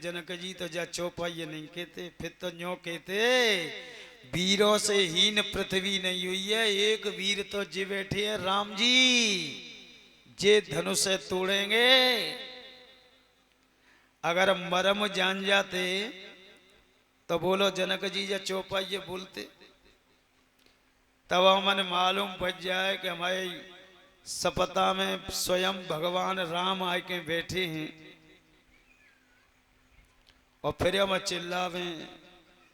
जनक जी तो जा चौपाई नहीं कहते, फिर तो न्यों कहते वीरों से हीन पृथ्वी नहीं हुई है। एक वीर तो जी बैठे हैं राम जी, जे धनुष से तोड़ेंगे। अगर मरम जान जाते तो बोलो जनक जी या चौपाई बोलते, तब हमें मालूम पड़ जाए कि हमारे सपता में स्वयं भगवान राम आके बैठे हैं। और फिर हम चिल्लावे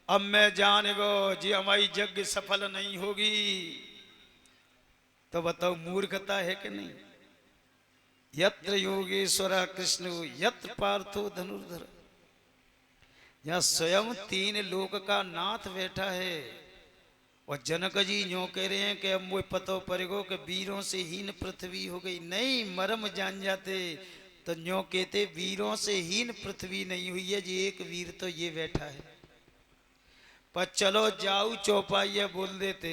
अब मैं जान गो जी हमारी यज्ञ सफल नहीं होगी, तो बताओ मूर्खता है कि नहीं। यत्र योगेश्वर कृष्ण यत्र पार्थो धनुर्धर, यहाँ स्वयं तीन लोक का नाथ बैठा है। और जनक जी यूं कह रहे हैं कि अब मुझे पतो पड़ेगो कि वीरों से हीन पृथ्वी हो गई। नहीं, मरम जान जाते तो न्यों कहते वीरों से हीन पृथ्वी नहीं हुई है जी, एक वीर तो ये बैठा है। पर चलो जाऊ चौपाई बोल देते,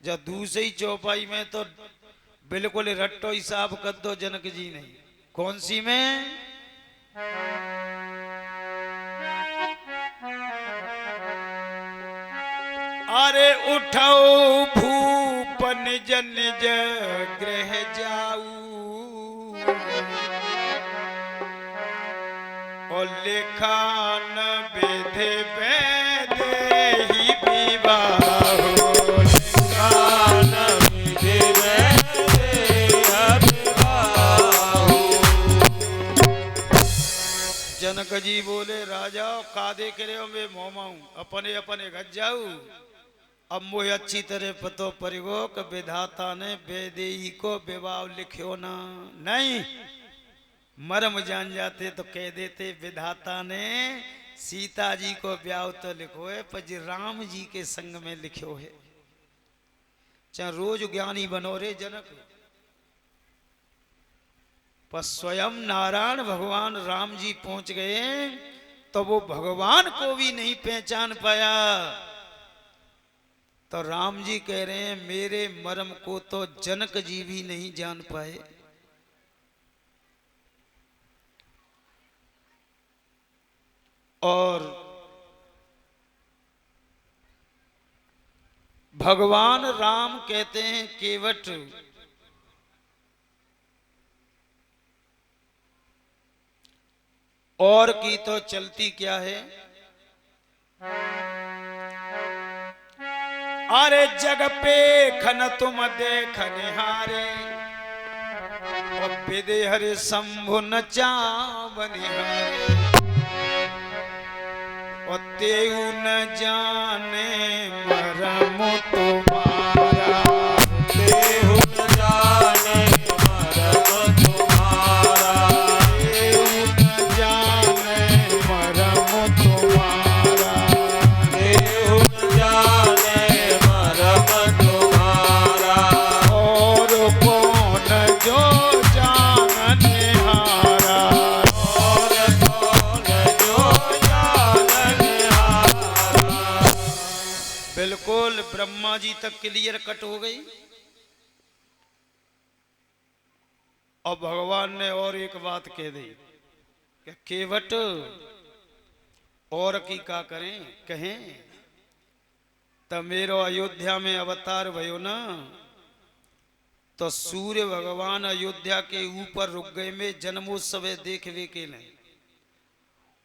जब दूसरी चौपाई में तो बिल्कुल रट्टो हिसाब कर दो जनक जी नहीं। कौन सी में? अरे उठाओ भूपन जन ग्रह जाऊ और लेखान बेधे बेधे ही विवाह, लेखान बेधे बेधे विवाह। जनक जी बोले राजा का देख रहे हो मैं मोमाऊ, अपने अपने घर जाऊ। अब मुझे अच्छी तरह पतो परिगो कि विधाता ने बेदेही को विवाह लिखियो ना। नहीं, मरम जान जाते तो कह देते विधाता ने सीता जी को ब्याह तो लिखो है पर जी राम जी के संग में लिखो है। चाहे रोज ज्ञानी बनो रे जनक, पर स्वयं नारायण भगवान राम जी पहुंच गए तो वो भगवान को भी नहीं पहचान पाया। तो राम जी कह रहे हैं मेरे मरम को तो जनक जी भी नहीं जान पाए। और भगवान राम कहते हैं केवट और की तो चलती क्या है। अरे जग पे खन तुम देख निहारे और विदे हरे शंभु न चावनिहारे, और तेऊ न जाने मरम तुम्हारा, तेऊ न जाने मरम तुम्हारा, तेऊ न जाने मरम तुम्हारा, तेऊ न जाने मरम तुम्हारा। और कौन जो जानने हारा, और कौन जो बिल्कुल ब्रह्मा जी तक क्लियर कट हो गई। और भगवान ने और एक बात कह दी कि केवट और की का करें कहें, तब मेरो अयोध्या में अवतार भयो ना तो सूर्य भगवान अयोध्या के ऊपर रुक गए में जन्मोत्सव देखने के लिए।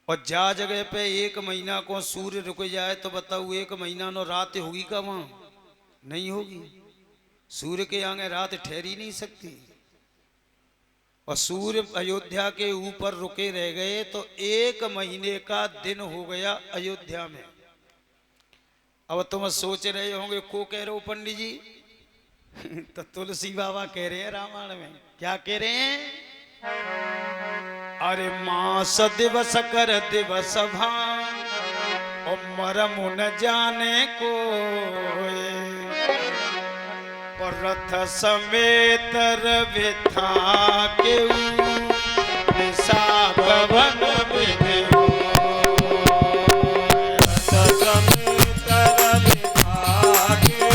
और जा जगह पे एक महीना को सूर्य रुक जाए तो बताओ एक महीना नो रात होगी का? वहां नहीं होगी, सूर्य के आगे रात ठहरी नहीं सकती। और सूर्य अयोध्या के ऊपर रुके रह गए तो एक महीने का दिन हो गया अयोध्या में। अब तुम सोच रहे होंगे को कह रहे हो पंडित जी? तो तुलसी बाबा कह रहे हैं रामायण में। क्या कह रहे हैं? अरे मास दिवस कर दिवस भान और मरम न जाने को, और रथ समेत रविथा के निशा भवन विधि हो, रथ समेत रविथा के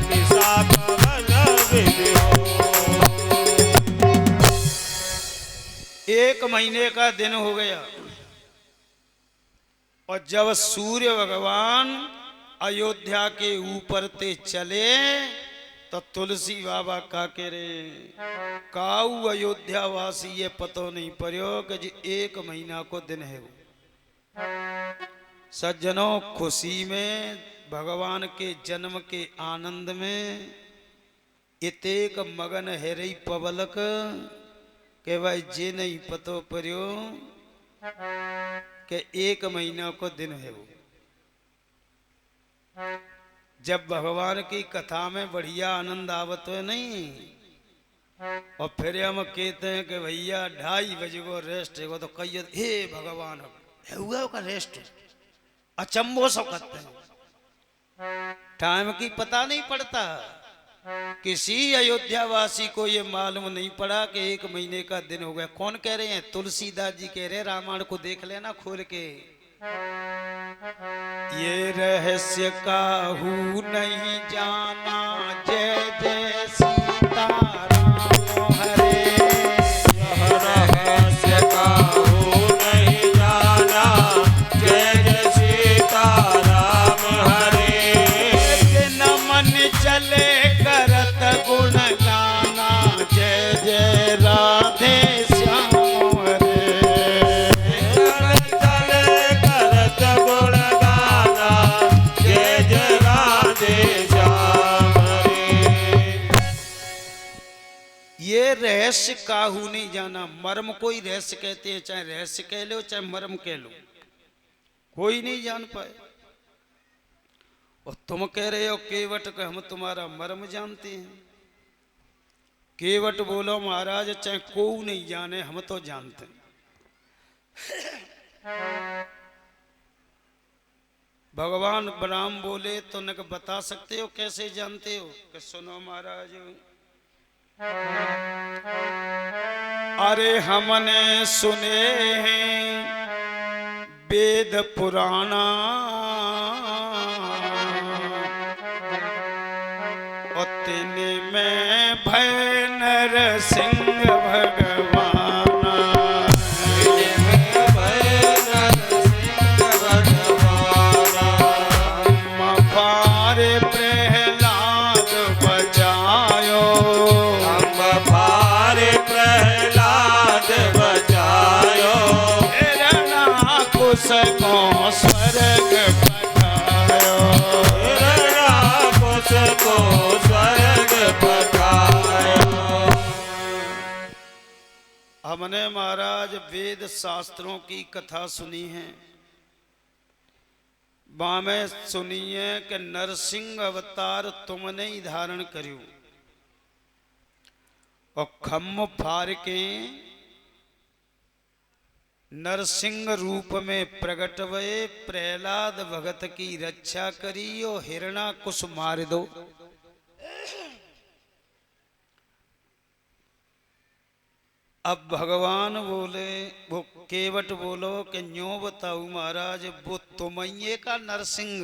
निशा भवन विधि हो। एक महीने का दिन हो गया। और जब सूर्य भगवान अयोध्या के ऊपर ते चले तो तुलसी बाबा का के रे काऊ अयोध्या वासी ये पतो नहीं पड़ो कि जी 1 महीना को दिन है वो। सज्जनों, खुशी में भगवान के जन्म के आनंद में इतेक मगन है रही पबलक के भाई जे नहीं पतो पड़ो कि 1 महीना को दिन है वो। जब भगवान की कथा में बढ़िया आनंद आवत है नहीं, और फिर हम कहते हैं कि भैया 2:30 बजे को रेस्ट है तो कहिए हे भगवान है हुआ का रेस्ट अचंभो सो करते हैं। टाइम की पता नहीं पड़ता। किसी अयोध्या वासी को ये मालूम नहीं पड़ा कि 1 महीने का दिन हो गया। कौन कह रहे हैं? तुलसीदास जी कह रहे, रामायण को देख लेना खोल के। ये रहस्य काहू नहीं जाना, जय जय सीताराम हरे। यह रहस्य काहू नहीं जाना, जय जय सीताराम हरे। न मन चले करत गुण गाना, जय जय राधे श्याम हरे। चले करत गुण गाना, जय जय राधे श्याम हरे। ये रहस्य काहू नहीं जाना। मर्म कोई रहस्य कहते हैं, चाहे रहस्य कह लो चाहे मर्म कह लो, कोई नहीं जान पाए। और तुम कह रहे हो केवट का हम तुम्हारा मर्म जानते हैं। केवट बोलो महाराज, चाहे कोई नहीं जाने हम तो जानते हैं। भगवान राम बोले तो न बता सकते हो कैसे जानते हो? कि सुनो महाराज, अरे हमने सुने हैं वेद पुराना, और तेने में भय नरसिंह भगवान। मफारे प्रहलाद बचायो, भारे प्रहलाद बचायो। कुश को स्वर्ग पठायो, कुश को स्वर्ग पठायो। हमने महाराज वेद शास्त्रों की कथा सुनी है। में सुनिए कि नरसिंह अवतार तुमने ही धारण करियो, और खम्म फार के नरसिंह रूप में प्रकट हुए, प्रहलाद भगत की रक्षा करी और हिरणाकुश मार दो। अब भगवान बोले, वो केवट बोलो कि न्यों बताऊ महाराज, वो तुमये का नरसिंह।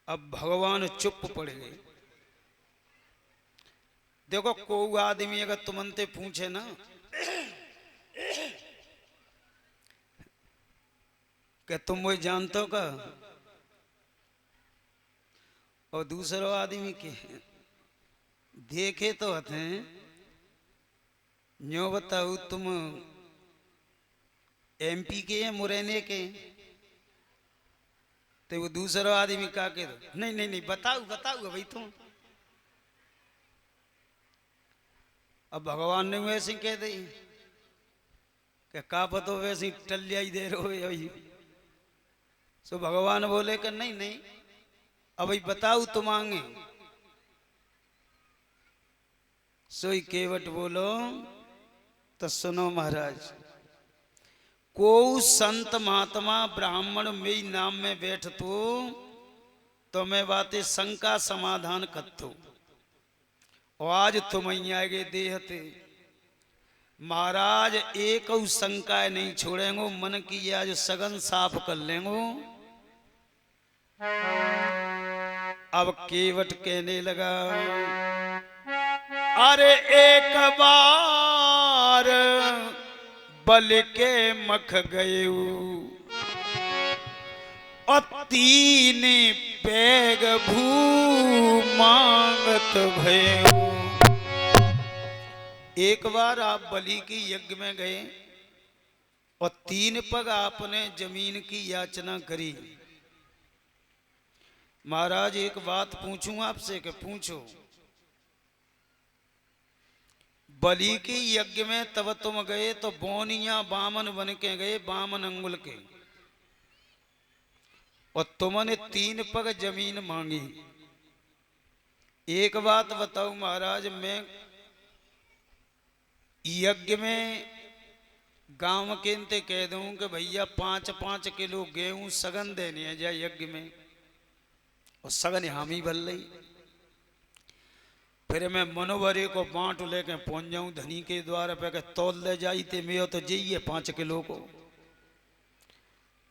अब भगवान चुप पड़ गए। देखो कोई आदमी अगर तुमंते पूछे ना कि तुम वो जानते हो का, और दूसरा आदमी के देखे तो हथे, न्यों बताऊ तुम MP के हैं मुरैने के, तो वो दूसरा आदमी का के नहीं नहीं नहीं बताऊ बताऊ भाई तुम। अब भगवान ने वैसे कह दी कि का पतो वैसे टलिया ही दे रहे हो। सो भगवान बोले कि नहीं नहीं अब भाई बताऊ तुम आगे। सोई केवट बोलो तो सुनो महाराज, को संत महात्मा ब्राह्मण में नाम में बैठ तो मैं बातें शंका समाधान करतो, और आज तुम आगे देहते महाराज एक शंका नहीं छोड़ेंगे, मन की आज सगन साफ कर लेंगे। अब केवट कहने लगा, अरे एक बार बल के मख गए और तीन पैग भू मांगत भयो। एक बार आप बलि की यज्ञ में गए और 3 पग आपने जमीन की याचना करी। महाराज एक बात पूछूं आपसे कि पूछो। बलि के यज्ञ में तब तुम गए तो बोनिया बामन बन के गए, बामन अंगुल के, और तुमने 3 पग जमीन मांगी। एक बात बताओ महाराज, मैं यज्ञ में गांव के इंते कह दूं कि भैया 5-5 किलो गेहूं सगन देने हैं जाए यज्ञ में, और सगन हामी भल रही, फिर मैं मनोवरे को बांट लेके पहुंच जाऊं धनी के द्वार पे, तौल ले जाई ते मैं तो जाइए 5 किलो को।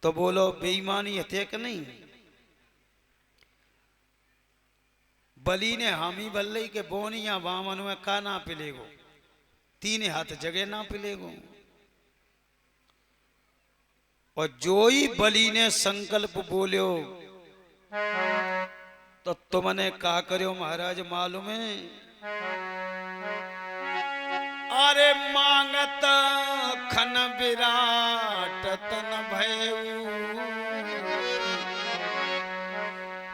तो बोलो बेईमानी हथे कि नहीं? बलि ने हामी बल्लई के बोनिया वामन में का ना पिलेगो, 3 हाथ जगह ना पिलेगो। और जो ही बलि ने संकल्प बोलियो तो तुमने का करो महाराज मालूम है? अरे मांगत खन विराट तन भयऊ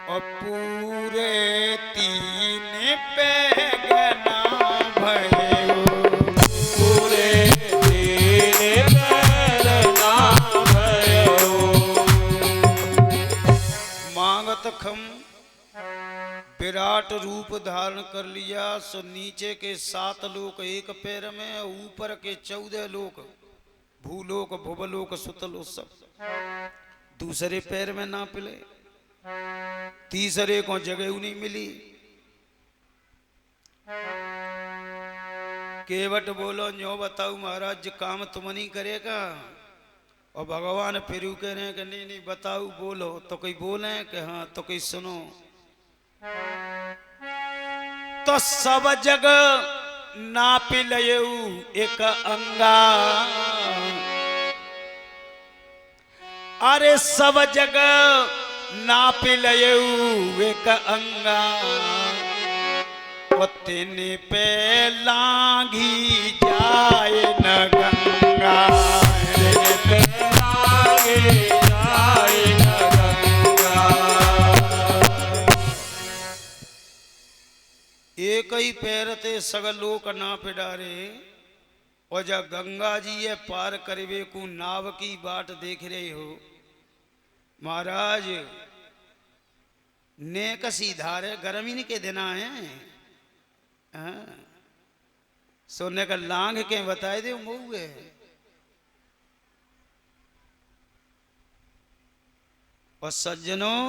और पूरे 3 पैग ना भयऊ। पूरे 3 पैग ना भयऊ। मांगत खम विराट रूप धारण कर लिया, सो नीचे के 7 लोक एक पैर में, ऊपर के 14 लोक भूलोक भुवलोक सुतलोक सब दूसरे पैर में ना पिले। तीसरे को जगह नहीं मिली। केवट बोलो न्यो बताओ महाराज जी काम तुम नहीं करेगा? और भगवान फिर कह रहे हैं कि नहीं नहीं बताओ बोलो। तो कोई बोले कि हाँ, तो कोई सुनो। तो सब जग नाप लयऊ एक अंगा, अरे सब जग नाप लयऊ एक अंगा, वो 3 पे लांघी जाए न गंगा। 3 पे लांघी जाए न गंगा। एक ही पैर ते सगलोक ना पिडारे, और जा गंगा जी ये पार करवे को नाव की बाट देख रहे हो महाराज। ने कसी धारे गर्मी के दिन है, सोने का लांग के बताए दे मऊए। और सज्जनों,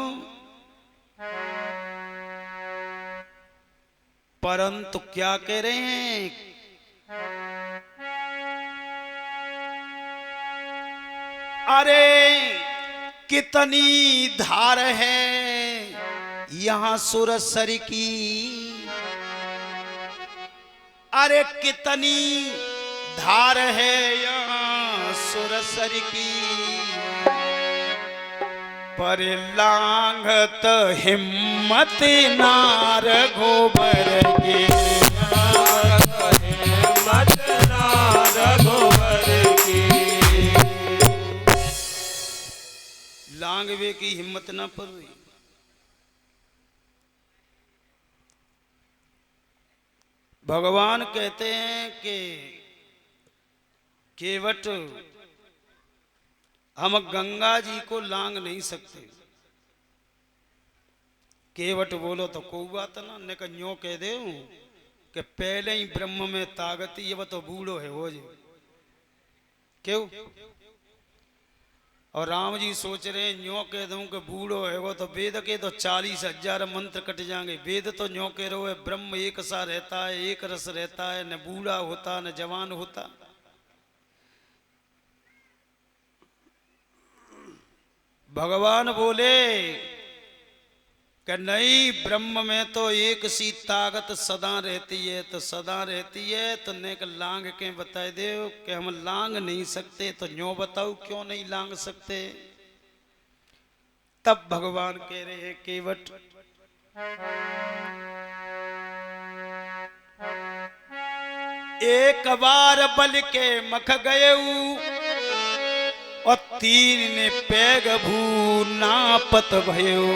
परंतु क्या कह रहे हैं? अरे कितनी धार है यहां सुरसर की, अरे कितनी धार है यहां सुरसर की, पर लांघत हिम्मत नार गोबर के। हिम्मत नार गोबर की। लांघवे की हिम्मत ना पड़ रही। भगवान कहते हैं कि केवट हम गंगा जी को लांग नहीं सकते। केवट बोलो तो कोई बात ना, ने न्यो कह दे कि पहले ही ब्रह्म में ताकत, ये तो बूढ़ो है हो जो क्यों। और राम जी सोच रहे हैं न्यो कह दूं कि बूढ़ो है वो, तो वेद के तो 40,000 मंत्र कट जाएंगे। वेद तो न्यो कह रहे हो ब्रह्म एक सा रहता है, एक रस रहता है, न बूढ़ा होता न जवान होता। भगवान बोले कि नहीं, ब्रह्म में तो एक सी ताकत सदा रहती है, तो सदा रहती है तो नेक लांग के बताए दे कि हम लांग नहीं सकते, तो न्यों बताओ क्यों नहीं लांग सकते। तब भगवान कह रहे हैं केवट, एक बार बल के मख गए और तीन ने पैग भू नापत भयो,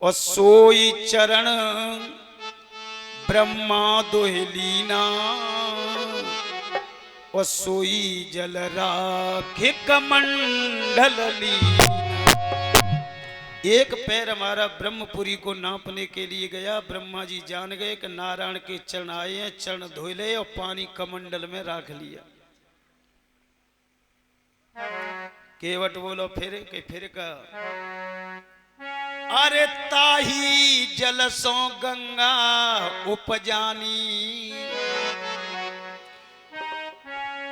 और सोई चरण ब्रह्मा दोहलीना, और सोई जल राखे कमंडल लीना। एक पैर हमारा ब्रह्मपुरी को नापने के लिए गया, ब्रह्मा जी जान गए कि नारायण के चरण आए हैं, चरण धोए ले और पानी कमंडल में रख लिया। केवट बोलो फिर का, अरे ताही जल सो गंगा उपजानी,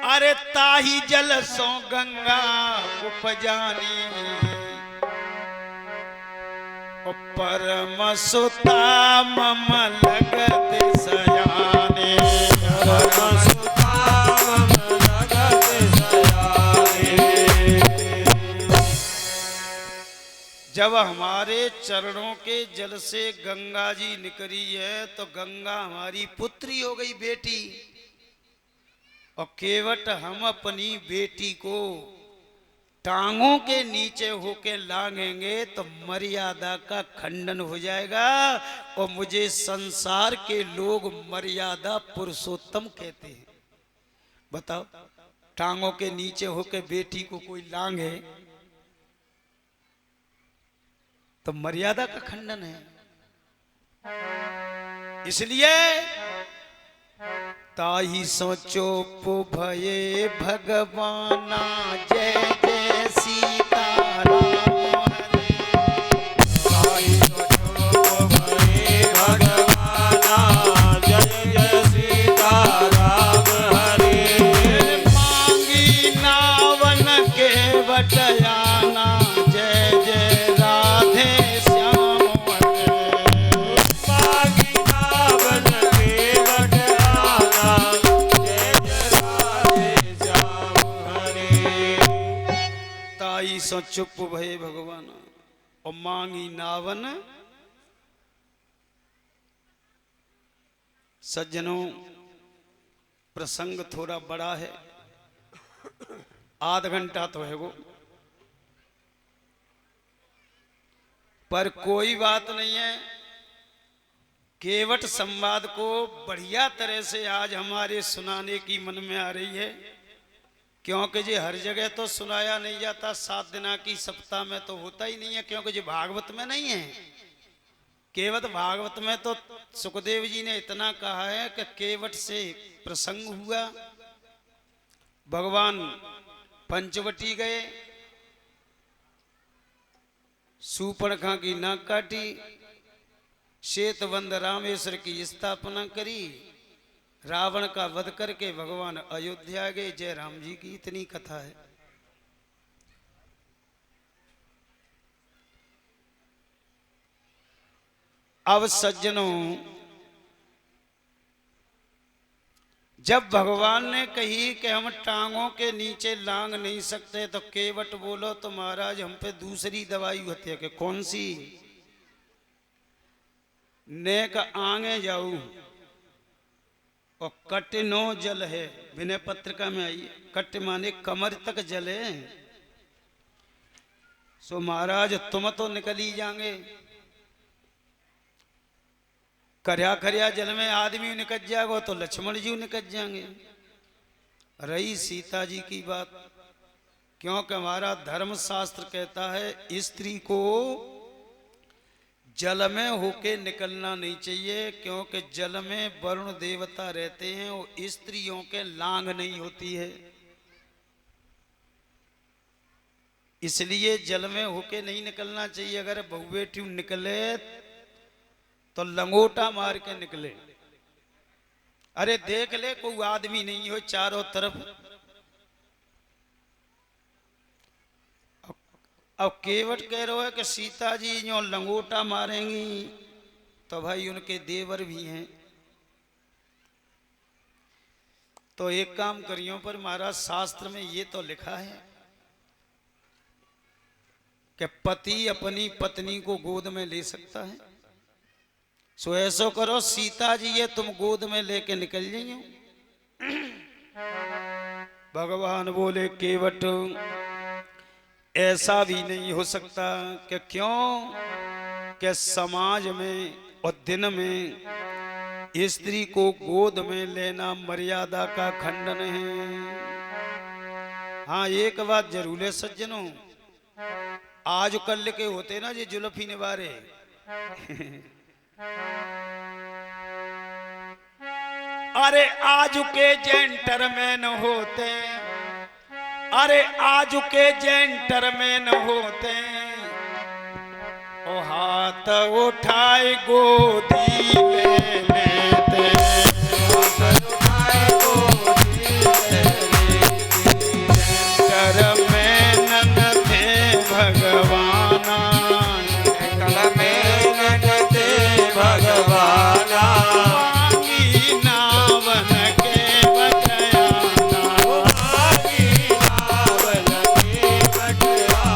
अरे ताही जल सो गंगा उपजानी, परम सुता मम लगत सयाने, परम सुता मम लगत सयाने। जब हमारे चरणों के जल से गंगा जी निकली है तो गंगा हमारी पुत्री हो गई, बेटी। और केवट हम अपनी बेटी को टांगों के नीचे होके लांघेंगे तो मर्यादा का खंडन हो जाएगा, और मुझे संसार के लोग मर्यादा पुरुषोत्तम कहते हैं। बताओ, टांगों के नीचे होके बेटी को कोई लांघे तो मर्यादा का खंडन है। इसलिए ताही सोचो पो भये भगवाना, जय जय सीताराम हरे। ताही सोचो भये भगवाना, जय जय सीताराम हरे। मांगी नावन के बटयाना, जय जय राधे श्याम हरे। मांगी नावन के बटयाना, जय जय राधे श्याम हरे। ताई सो चुप भये भगवान और मांगी नावन। सज्जनों, प्रसंग थोड़ा बड़ा है, आध घंटा तो है वो, पर कोई बात नहीं है। केवट संवाद को बढ़िया तरह से आज हमारे सुनाने की मन में आ रही है, क्योंकि जी हर जगह तो सुनाया नहीं जाता, 7 दिना की सप्ताह में तो होता ही नहीं है, क्योंकि जी भागवत में नहीं है। केवट भागवत में तो सुखदेव जी ने इतना कहा है कि केवट से प्रसंग हुआ, भगवान पंचवटी गए, सूर्पणखा की नाक काटी, श्वेतवंद रामेश्वर की स्थापना करी, रावण का वध करके भगवान अयोध्या गए। जय राम जी की इतनी कथा है। अब सज्जनों, जब भगवान ने कही कि हम टांगों के नीचे लांग नहीं सकते, तो केवट बोलो तो महाराज हम पे दूसरी दवाई होती है कि कौन सी? नेक आगे जाऊ और कट नो जल है, विनय पत्रिका में आई, कट माने कमर तक जल है। सो महाराज तुम तो निकल ही जाएंगे, करया करया जल में आदमी निकल जाएगा तो लक्ष्मण जी निकल जाएंगे। रही सीता जी की बात, क्योंकि हमारा धर्म शास्त्र कहता है स्त्री को जल में होके निकलना नहीं चाहिए, क्योंकि जल में वरुण देवता रहते हैं और स्त्रियों के लांग नहीं होती है, इसलिए जल में होके नहीं निकलना चाहिए। अगर बहू बेटी निकले तो लंगोटा मार के निकले। अरे देख ले कोई आदमी नहीं हो चारों तरफ, अब केवट कह रहे हो कि सीता जी जो लंगोटा मारेंगी तो भाई उनके देवर भी हैं। तो एक काम करियो, पर महाराज शास्त्र में ये तो लिखा है कि पति अपनी पत्नी को गोद में ले सकता है। सो ऐसो करो सीता जी ये तुम गोद में लेके निकल जाइयो। भगवान बोले केवट ऐसा भी नहीं हो सकता। कि क्यों? कि समाज में और दिन में स्त्री को गोद में लेना मर्यादा का खंडन है। हाँ एक बात जरूर है सज्जनों, आज कल के होते ना ये जुल्फी निवारे अरे आज के जेंटलमैन होते, अरे आज के जेंटलमैन होते ओ हाथ उठाए गोदी ले लेते, हाथ उठाए गोदी ले लेते। जेंटलमैन थे भगवाना, जेंटलमैन थे भगवाना, मांगी नावन के बटयाना, मांगी नावन के बटयाना,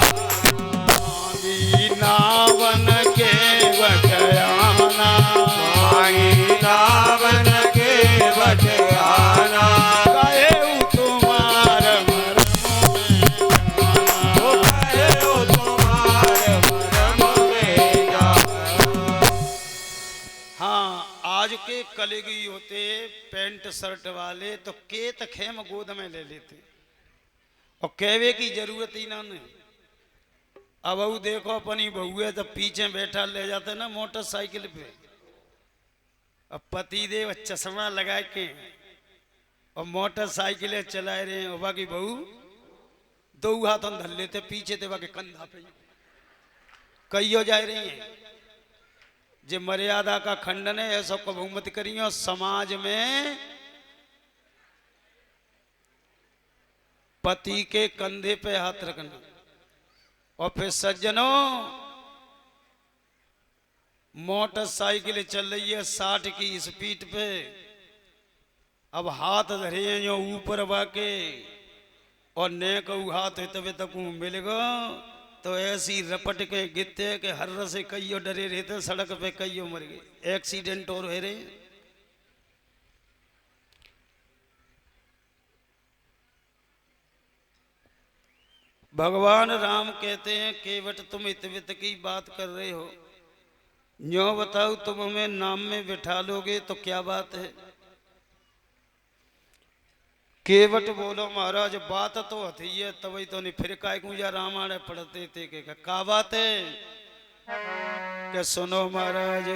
मांगी नावन के बटयाना, मांगी नावन के बटयाना। कहे तुम्हार मरम में ओ कहे ओ तुम्हारे मरम में जाना। हाँ आज के कलयुगी होते पैंट शर्ट वाले तो केत खेम गोद में ले लेते और कहवे की जरूरत ही ना नहीं। अब वो देखो अपनी बहू है तो पीछे बैठा ले जाते ना मोटरसाइकिल पे, अब पति देव चश्मा लगा के और मोटरसाइकिलें चला रहे हैं और बाकी बहू दो हाथ धर लेते पीछे थे बाकी कंधा पे कई हो जा रही हैं। जे मर्यादा का खंडन है ऐसा कबू मत करियो। समाज में पति के कंधे पे हाथ रखना। और फिर सज्जनों मोटरसाइकिल चल रही है 60 की स्पीड पे, अब हाथ धरे हैं जो ऊपर बाके और ने कहू हाथ है तबे तक मिलेगा तो ऐसी रपट के गिरते के हर से कईयों डरे रहते, सड़क पे कईयों मर गए, एक्सीडेंट और हो रहे। भगवान राम कहते हैं केवट तुम इतवित की बात कर रहे हो, न्यों बताओ तुम हमें नाम में बिठा लोगे तो क्या बात है। केवट बोलो महाराज बात तो हथी है तभी तो नहीं फिर काय कुजा रामायण पढ़ते थे के का बात है। के सुनो महाराज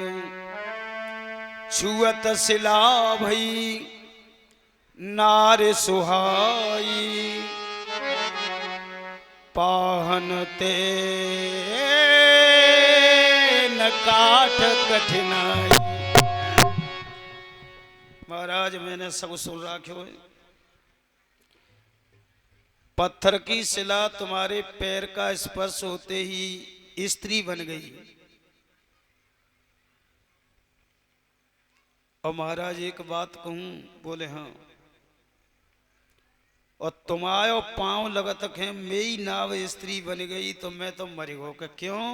छुअत सिला भई नार सुहाई, पाहनते न काठ कठिनाई। महाराज मैंने सब सुन रखो है, पत्थर की शिला तुम्हारे पैर का स्पर्श होते ही स्त्री बन गई। और महाराज एक बात कहूं, बोले हाँ, और तुम्हारे पांव लगत है मेरी नाव स्त्री बन गई तो मैं तो मर गो। क्यों?